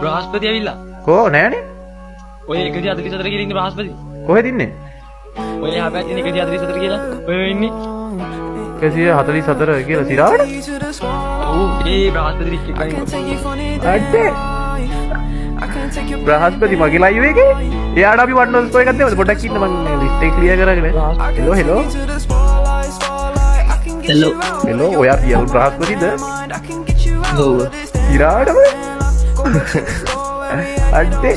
බ්‍රහස්පති ඇවිල්ලා. කෝ නෑනේ. ඔය 144 කියලා ඉන්නේ බ්‍රහස්පති. කොහෙද ඉන්නේ? ඔය එහා පැත්තේ 144 කියලා. ඔය ඉන්නේ. 144 කියලා සිරාවට? ඔව් ඒ බ්‍රහස්පති රික් එකයි. අඩේ. බ්‍රහස්පති මගේ ලයිව් එකේ. එයාට අපි වට්නොස් කො එකක් දෙමුද? පොඩ්ඩක් ඉන්න මම ලිස්ට් එක ක්ලියර් කරගෙන. හෙලෝ. හෙලෝ ඔයා රියල් බ්‍රහස්පතිද? ඔව්. සිරාවටම? අඩේ.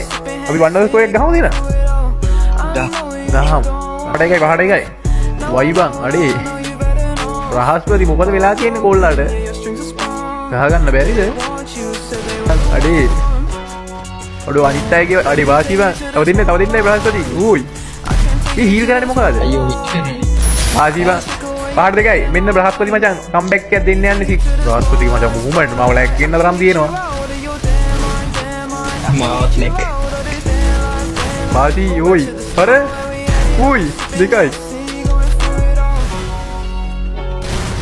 අපි වට්නොස් කො එකක් ගහමුද නේද? ගහමු. පහට එකයි. වයි බං අඩේ. බ්‍රහස්පති මොකද වෙලා තියෙන්නේ කොල්ලට? ගහගන්න බැරිද? අඩේ. ඔඩෝ අනිත් අයගේ අඩේ වාසි බං. තව දෙන්නයි බ්‍රහස්පති. ඌයි. මේ හීල් කරන්නේ මොකද? අයියෝ. වාසි බං. පහට දෙකයි. මෙන්න බ්‍රහස්පති මචං කම්බැක් එකක් දෙන්න යන්නේ බ්‍රහස්පති මචං මූවමන්ට් මාව ලැග් කියන්න තරම් තියෙනවා. මාවත් නෙක. වාසි ඌයි. අර ඌයි දෙකයි.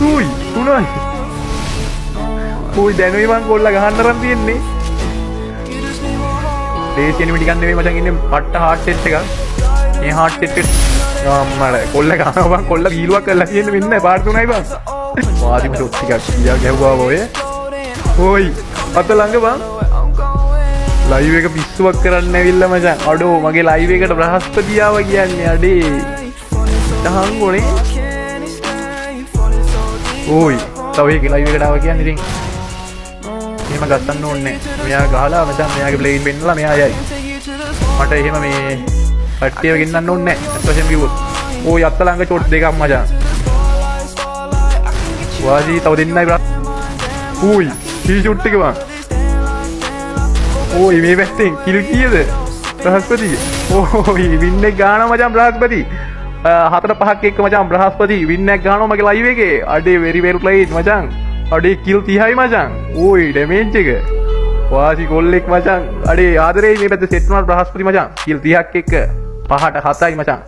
ඌයි තුනයි. ඌයි දැනුයි මං කොල්ල ගහන්න තරම් තියෙන්නේ. දේශියනි මිටි ගන්න නෙමෙයි මචං ඉන්නේ පට්ට හાર્ට් සෙට් එකක්. මේ හાર્ට් සෙට් එක මම කොල්ල ගහනවා බං කොල්ල වීලුවක් කරලා තියෙන්නේ මෙන්න පාට තුනයි බං. වාදිම ෂොට් ටිකක් කියා ගැහුවා ඔය. ඕයි අත ළඟ බං. ලයිව් එක පිස්සුවක් කරන්න ඇවිල්ලා මචං. අඩෝ මගේ ලයිව් එකට බ්‍රහස්පති ආවා කියන්නේ අඩේ. දහන් ගොනේ. ඕයි තව එක ලයිව් එකට ආවා කියන්නේ ඉතින් එහෙම ගස්සන්න ඕනේ. මෙයා ගහලා මචං මෙයාගේ ප්ලේන් පෙන්නලා මෙයා යයි. මට එහෙම මේ කට්ටියව ගෙන්නන්න ඕනේ නැහැ. අත්වශයෙන් කිව්වොත්. ඕයි අත්ත ළඟ චොට් දෙකක් මචං. වාජි තව දෙන්නයි බ්‍රා. ඕයි කී ෂොට් එක බං. ඕයි මේ පැත්තෙන් කිල් කීයද? බ්‍රහස්පති. ඕයි වින් එක ගානවා මචං බ්‍රහස්පති. 4-5ක් එක්ක මචං බ්‍රහස්පති වින් එකක් ගානවා මගේ ලයිව් එකේ. අඩේ very well played මචං. අඩේ කිල් 30යි මචං. ඕයි ඩැමේජ් එක. වාසි කොල්ලෙක් මචං. අඩේ ආදරේ මේ පැත්තේ සෙට් වුණා බ්‍රහස්පති මචං. කිල් 30ක් එක්ක 5ට 7යි මචං.